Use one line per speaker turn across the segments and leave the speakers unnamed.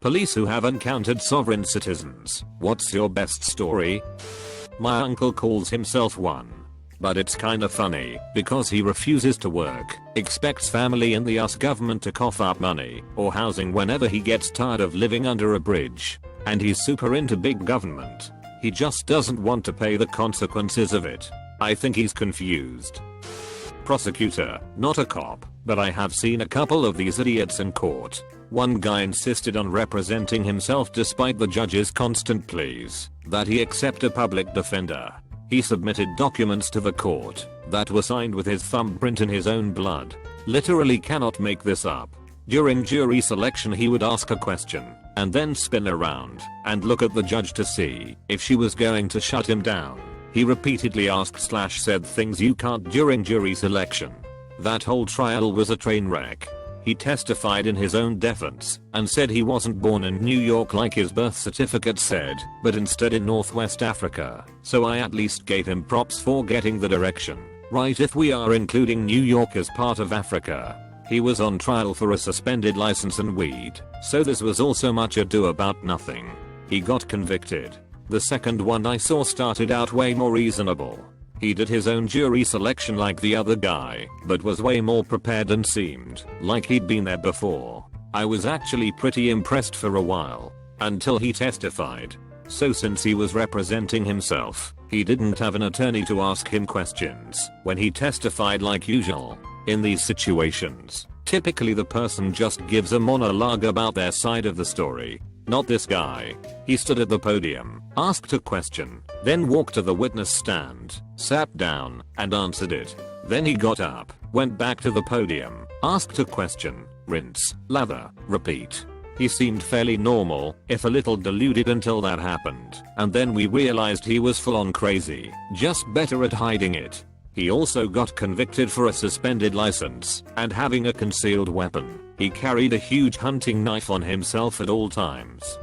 Police who have encountered sovereign citizens. What's your best story? My uncle calls himself one. But it's kinda funny, because he refuses to work, expects family and the US government to cough up money, or housing whenever he gets tired of living under a bridge. And he's super into big government. He just doesn't want to pay the consequences of it. I think he's confused. Prosecutor, not a cop, but I have seen a couple of these idiots in court. One guy insisted on representing himself despite the judge's constant pleas that he accept a public defender. He submitted documents to the court that were signed with his thumbprint in his own blood. Literally cannot make this up. During jury selection he would ask a question and then spin around and look at the judge to see if she was going to shut him down. He repeatedly asked/said things you can't during jury selection. That whole trial was a train wreck. He testified in his own defense and said he wasn't born in New York like his birth certificate said, but instead in Northwest Africa. So I at least gave him props for getting the direction right if we are including New York as part of Africa. He was on trial for a suspended license and weed, so this was also much ado about nothing. He got convicted. The second one I saw started out way more reasonable. He did his own jury selection like the other guy, but was way more prepared and seemed like he'd been there before. I was actually pretty impressed for a while, until he testified. So since he was representing himself, he didn't have an attorney to ask him questions when he testified like usual. In these situations, typically the person just gives a monologue about their side of the story. Not this guy. He stood at the podium, asked a question, then walked to the witness stand, sat down, and answered it. Then he got up, went back to the podium, asked a question, rinse, lather, repeat. He seemed fairly normal, if a little deluded until that happened, and then we realized he was full on crazy, just better at hiding it. He also got convicted for a suspended license and having a concealed weapon. He carried a huge hunting knife on himself at all times.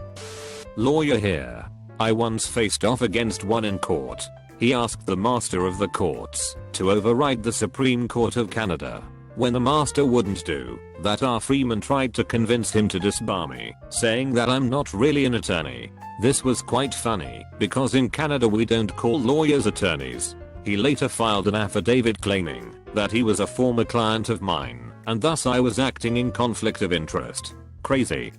Lawyer here. I once faced off against one in court. He asked the master of the courts to override the Supreme Court of Canada. When the master wouldn't do that, our Freeman tried to convince him to disbar me, saying that I'm not really an attorney. This was quite funny because in Canada we don't call lawyers attorneys. He later filed an affidavit claiming that he was a former client of mine and thus I was acting in conflict of interest. Crazy.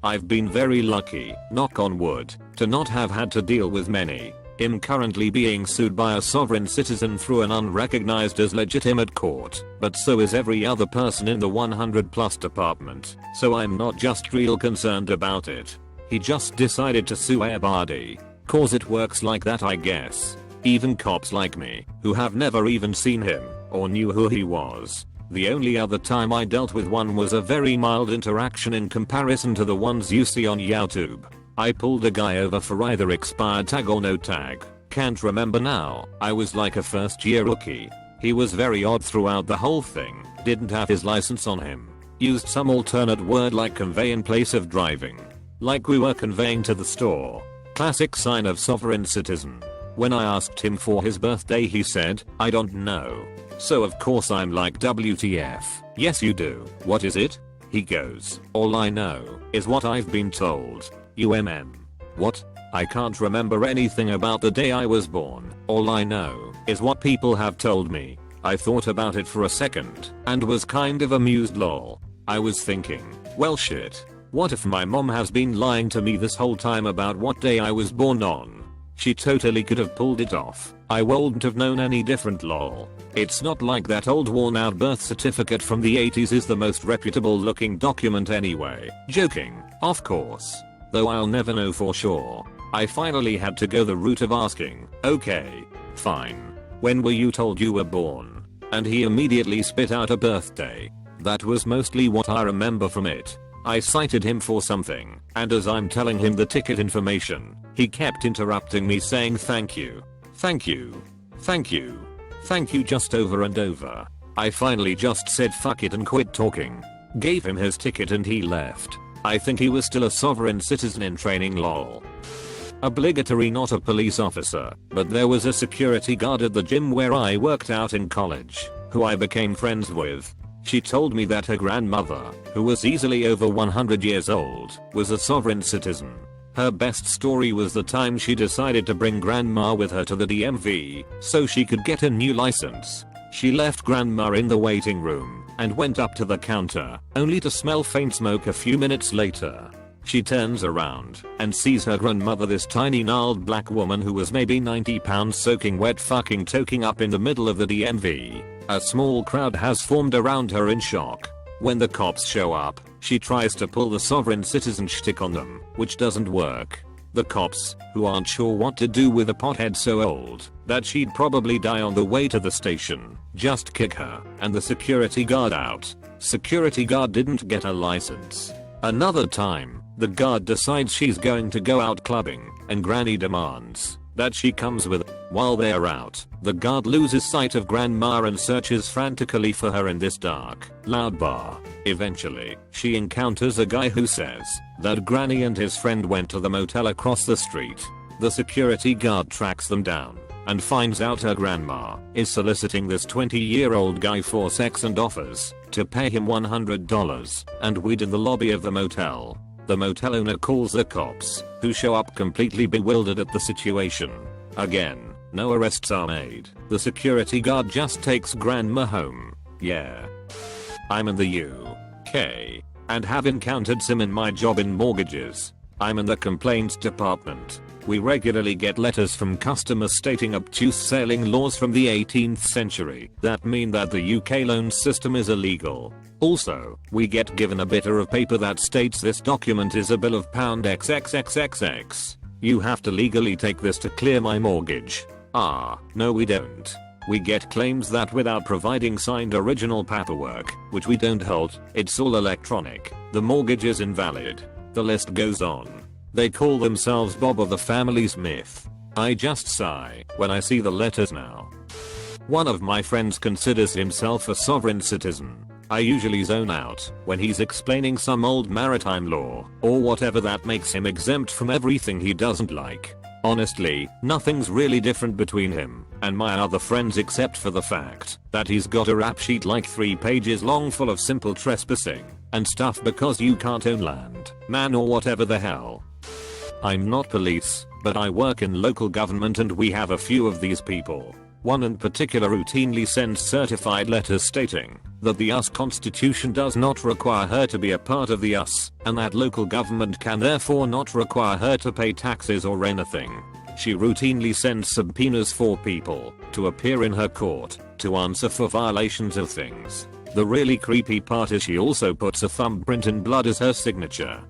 I've been very lucky, knock on wood, to not have had to deal with many. I'm currently being sued by a sovereign citizen through an unrecognized as legitimate court, but so is every other person in the 100+ department, so I'm not just real concerned about it. He just decided to sue everybody. Cause it works like that, I guess. Even cops like me, who have never even seen him, or knew who he was. The only other time I dealt with one was a very mild interaction in comparison to the ones you see on YouTube. I pulled a guy over for either expired tag or no tag. Can't remember now. I was like a first year rookie. He was very odd throughout the whole thing. Didn't have his license on him. Used some alternate word like convey in place of driving. Like we were conveying to the store. Classic sign of sovereign citizen. When I asked him for his birthday he said, I don't know. So of course I'm like WTF. Yes you do. What is it? He goes, all I know is what I've been told. What? I can't remember anything about the day I was born. All I know is what people have told me. I thought about it for a second and was kind of amused lol. I was thinking, well shit. What if my mom has been lying to me this whole time about what day I was born on? She totally could have pulled it off. I wouldn't have known any different lol. It's not like that old worn out birth certificate from the 80s is the most reputable looking document anyway. Joking, of course. Though I'll never know for sure. I finally had to go the route of asking, okay, fine. When were you told you were born? And he immediately spit out a birthday. That was mostly what I remember from it. I cited him for something, and as I'm telling him the ticket information, he kept interrupting me saying thank you, thank you, thank you, thank you just over and over. I finally just said fuck it and quit talking. Gave him his ticket and he left. I think he was still a sovereign citizen in training lol. Obligatory, not a police officer, but there was a security guard at the gym where I worked out in college, who I became friends with. She told me that her grandmother, who was easily over 100 years old, was a sovereign citizen. Her best story was the time she decided to bring grandma with her to the DMV so she could get a new license. She left grandma in the waiting room and went up to the counter, only to smell faint smoke a few minutes later. She turns around and sees her grandmother, this tiny gnarled black woman who was maybe 90 pounds, soaking wet, fucking toking up in the middle of the DMV. A small crowd has formed around her in shock. When the cops show up, she tries to pull the sovereign citizen shtick on them, which doesn't work. The cops, who aren't sure what to do with a pothead so old that she'd probably die on the way to the station, just kick her and the security guard out. Security guard didn't get a license. Another time, the guard decides she's going to go out clubbing, and Granny demands that she comes with. While they're out, the guard loses sight of grandma and searches frantically for her in this dark, loud bar. Eventually, she encounters a guy who says that Granny and his friend went to the motel across the street. The security guard tracks them down and finds out her grandma is soliciting this 20-year-old guy for sex and offers to pay him $100 and weed in the lobby of the motel. The motel owner calls the cops, who show up completely bewildered at the situation. Again, no arrests are made. The security guard just takes grandma home. Yeah. I'm in the UK and have encountered some in my job in mortgages. I'm in the complaints department. We regularly get letters from customers stating obtuse sailing laws from the 18th century that mean that the UK loan system is illegal. Also, we get given a bit of paper that states this document is a bill of pound XXXXX. You have to legally take this to clear my mortgage. No we don't. We get claims that without providing signed original paperwork, which we don't hold, it's all electronic, the mortgage is invalid. The list goes on. They call themselves Bob of the Family Smith. I just sigh when I see the letters now. One of my friends considers himself a sovereign citizen. I usually zone out when he's explaining some old maritime law or whatever that makes him exempt from everything he doesn't like. Honestly, nothing's really different between him and my other friends except for the fact that he's got a rap sheet like 3 pages long full of simple trespassing and stuff because you can't own land, man, or whatever the hell. I'm not police, but I work in local government and we have a few of these people. One in particular routinely sends certified letters stating that the US Constitution does not require her to be a part of the US, and that local government can therefore not require her to pay taxes or anything. She routinely sends subpoenas for people to appear in her court to answer for violations of things. The really creepy part is she also puts a thumbprint in blood as her signature.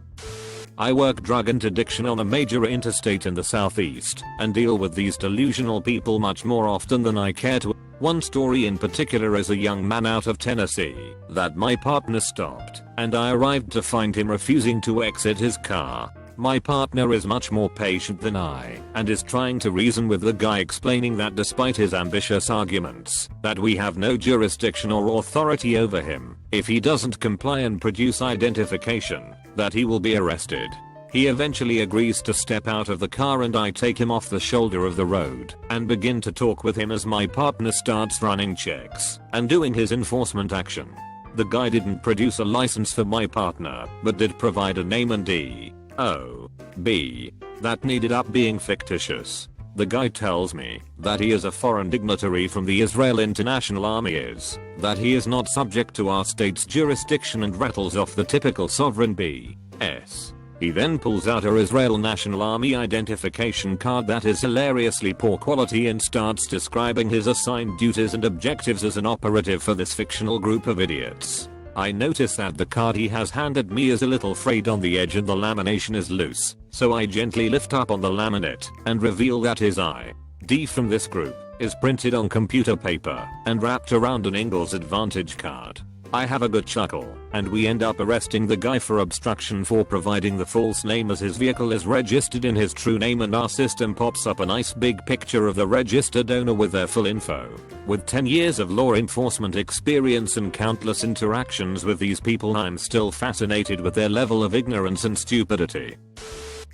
I work drug interdiction on a major interstate in the southeast and deal with these delusional people much more often than I care to. One story in particular is a young man out of Tennessee that my partner stopped, and I arrived to find him refusing to exit his car. My partner is much more patient than I and is trying to reason with the guy, explaining that despite his ambitious arguments that we have no jurisdiction or authority over him, if he doesn't comply and produce identification, that he will be arrested. He eventually agrees to step out of the car and I take him off the shoulder of the road and begin to talk with him as my partner starts running checks and doing his enforcement action. The guy didn't produce a license for my partner, but did provide a name and DOB that needed up being fictitious. The guy tells me that he is a foreign dignitary from the Israel International Army, that he is not subject to our state's jurisdiction, and rattles off the typical sovereign BS. He then pulls out a Israel National Army identification card that is hilariously poor quality and starts describing his assigned duties and objectives as an operative for this fictional group of idiots. I notice that the card he has handed me is a little frayed on the edge and the lamination is loose, so I gently lift up on the laminate and reveal that his ID from this group is printed on computer paper and wrapped around an Ingalls Advantage card. I have a good chuckle, and we end up arresting the guy for obstruction for providing the false name, as his vehicle is registered in his true name and our system pops up a nice big picture of the registered owner with their full info. With 10 years of law enforcement experience and countless interactions with these people, I'm still fascinated with their level of ignorance and stupidity.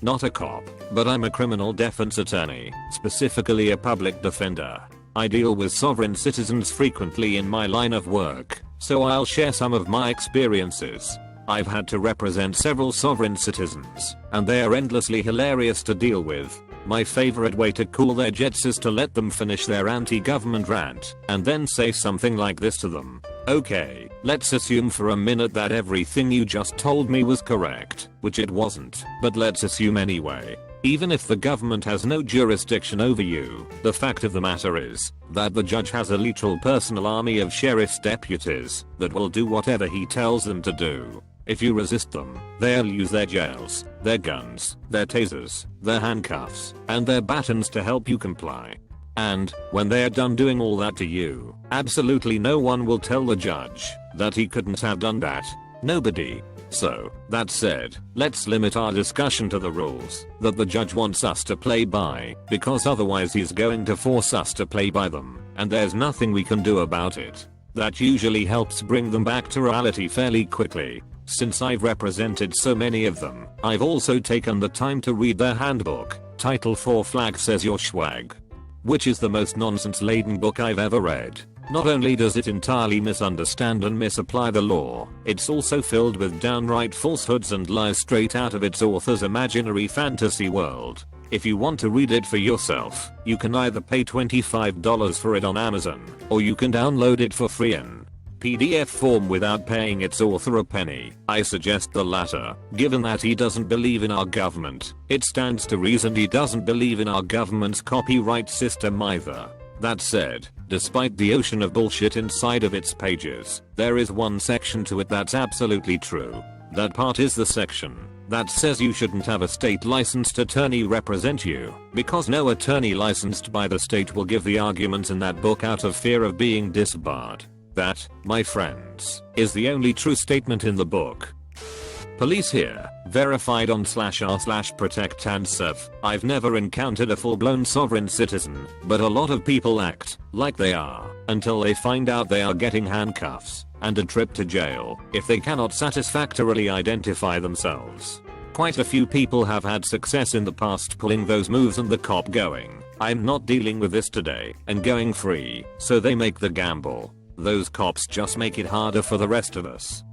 Not a cop, but I'm a criminal defense attorney, specifically a public defender. I deal with sovereign citizens frequently in my line of work, so I'll share some of my experiences. I've had to represent several sovereign citizens, and they are endlessly hilarious to deal with. My favorite way to cool their jets is to let them finish their anti-government rant, and then say something like this to them. Okay, let's assume for a minute that everything you just told me was correct, which it wasn't, but let's assume anyway. Even if the government has no jurisdiction over you, the fact of the matter is that the judge has a literal personal army of sheriff's deputies that will do whatever he tells them to do. If you resist them, they'll use their jails, their guns, their tasers, their handcuffs, and their batons to help you comply. And, when they're done doing all that to you, absolutely no one will tell the judge that he couldn't have done that. Nobody. So, that said, let's limit our discussion to the rules that the judge wants us to play by, because otherwise he's going to force us to play by them, and there's nothing we can do about it. That usually helps bring them back to reality fairly quickly. Since I've represented so many of them, I've also taken the time to read their handbook, Title 4 Flag Says Your Schwag, which is the most nonsense-laden book I've ever read. Not only does it entirely misunderstand and misapply the law, it's also filled with downright falsehoods and lies straight out of its author's imaginary fantasy world. If you want to read it for yourself, you can either pay $25 for it on Amazon, or you can download it for free in PDF form without paying its author a penny. I suggest the latter, given that he doesn't believe in our government. It stands to reason he doesn't believe in our government's copyright system either. That said, despite the ocean of bullshit inside of its pages, there is one section to it that's absolutely true. That part is the section that says you shouldn't have a state licensed attorney represent you, because no attorney licensed by the state will give the arguments in that book out of fear of being disbarred. That, my friends, is the only true statement in the book. Police here, verified on /r/protect and serve. I've never encountered a full-blown sovereign citizen, but a lot of people act like they are until they find out they are getting handcuffs and a trip to jail if they cannot satisfactorily identify themselves. Quite a few people have had success in the past pulling those moves and the cop going, "I'm not dealing with this today," and going free, so they make the gamble. Those cops just make it harder for the rest of us.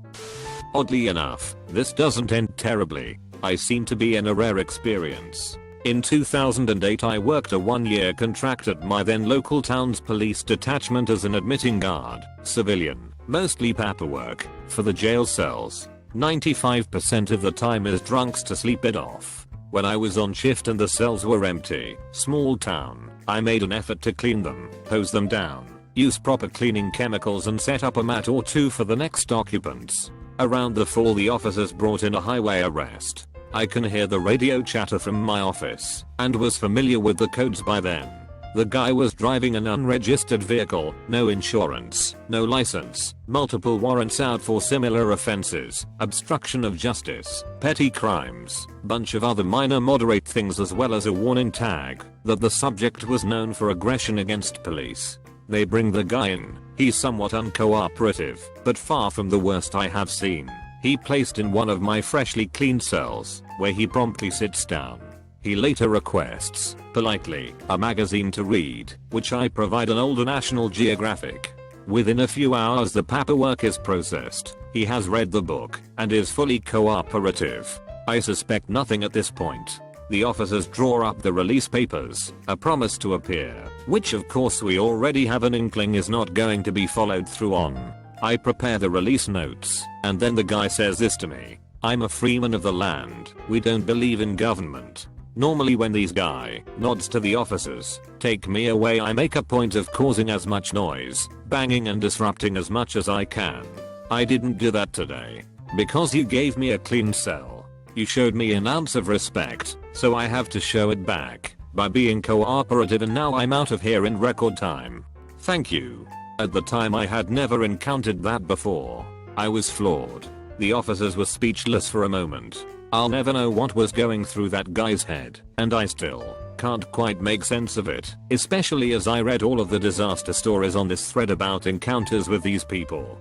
Oddly enough, this doesn't end terribly. I seem to be in a rare experience. In 2008 I worked a 1-year contract at my then local town's police detachment as an admitting guard, civilian, mostly paperwork, for the jail cells. 95% of the time is drunks to sleep it off. When I was on shift and the cells were empty, small town, I made an effort to clean them, hose them down, use proper cleaning chemicals and set up a mat or two for the next occupants. Around the fall the officers brought in a highway arrest. I can hear the radio chatter from my office, and was familiar with the codes by then. The guy was driving an unregistered vehicle, no insurance, no license, multiple warrants out for similar offenses, obstruction of justice, petty crimes, bunch of other minor moderate things, as well as a warning tag that the subject was known for aggression against police. They bring the guy in. He's somewhat uncooperative, but far from the worst I have seen. He placed in one of my freshly cleaned cells, where he promptly sits down. He later requests, politely, a magazine to read, which I provide, an older National Geographic. Within a few hours the paperwork is processed. He has read the book, and is fully cooperative. I suspect nothing at this point. The officers draw up the release papers, a promise to appear, which of course we already have an inkling is not going to be followed through on. I prepare the release notes, and then the guy says this to me: "I'm a freeman of the land, we don't believe in government." Normally when these guy nods to the officers, take me away, I make a point of causing as much noise, banging and disrupting as much as I can. I didn't do that today. Because you gave me a clean cell. You showed me an ounce of respect, so I have to show it back by being cooperative, and now I'm out of here in record time. Thank you. At the time I had never encountered that before. I was floored. The officers were speechless for a moment. I'll never know what was going through that guy's head, and I still can't quite make sense of it, especially as I read all of the disaster stories on this thread about encounters with these people.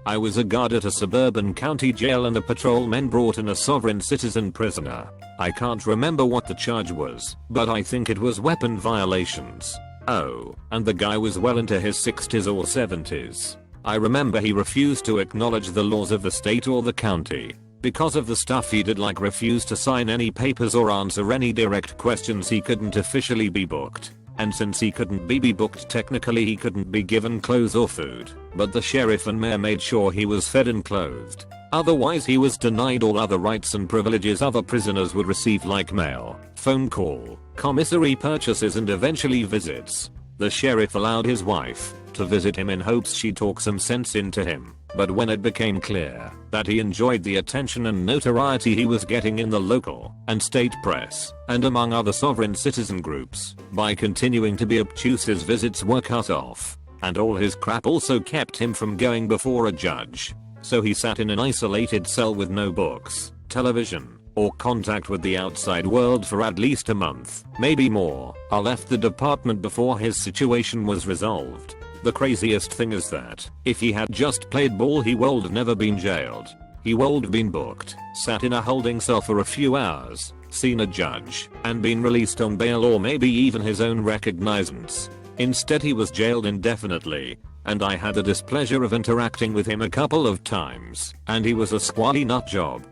I was a guard at a suburban county jail, and the patrolmen brought in a sovereign citizen prisoner. I can't remember what the charge was, but I think it was weapon violations. Oh, and the guy was well into his 60s or 70s. I remember he refused to acknowledge the laws of the state or the county. Because of the stuff he did, like refuse to sign any papers or answer any direct questions, he couldn't officially be booked. And since he couldn't be booked, technically he couldn't be given clothes or food, but the sheriff and mayor made sure he was fed and clothed. Otherwise he was denied all other rights and privileges other prisoners would receive, like mail, phone call, commissary purchases and eventually visits. The sheriff allowed his wife to visit him in hopes she'd talk some sense into him, but when it became clear that he enjoyed the attention and notoriety he was getting in the local and state press, and among other sovereign citizen groups, by continuing to be obtuse his visits were cut off, and all his crap also kept him from going before a judge. So he sat in an isolated cell with no books, television, or contact with the outside world for at least a month, maybe more. I left the department before his situation was resolved. The craziest thing is that, if he had just played ball, he would never been jailed. He would been booked, sat in a holding cell for a few hours, seen a judge, and been released on bail or maybe even his own recognizance. Instead he was jailed indefinitely, and I had the displeasure of interacting with him a couple of times, and he was a squally nut job.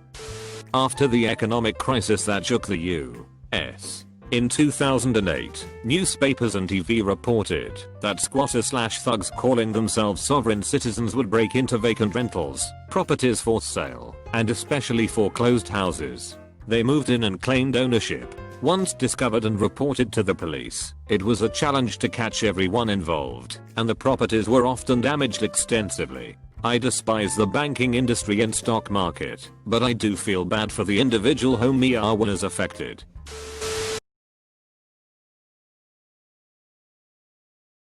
After the economic crisis that shook the U.S. in 2008, newspapers and TV reported that squatters/thugs calling themselves sovereign citizens would break into vacant rentals, properties for sale, and especially foreclosed houses. They moved in and claimed ownership. Once discovered and reported to the police, it was a challenge to catch everyone involved, and the properties were often damaged extensively. I despise the banking industry and stock market, but I do feel bad for the individual homeowner affected.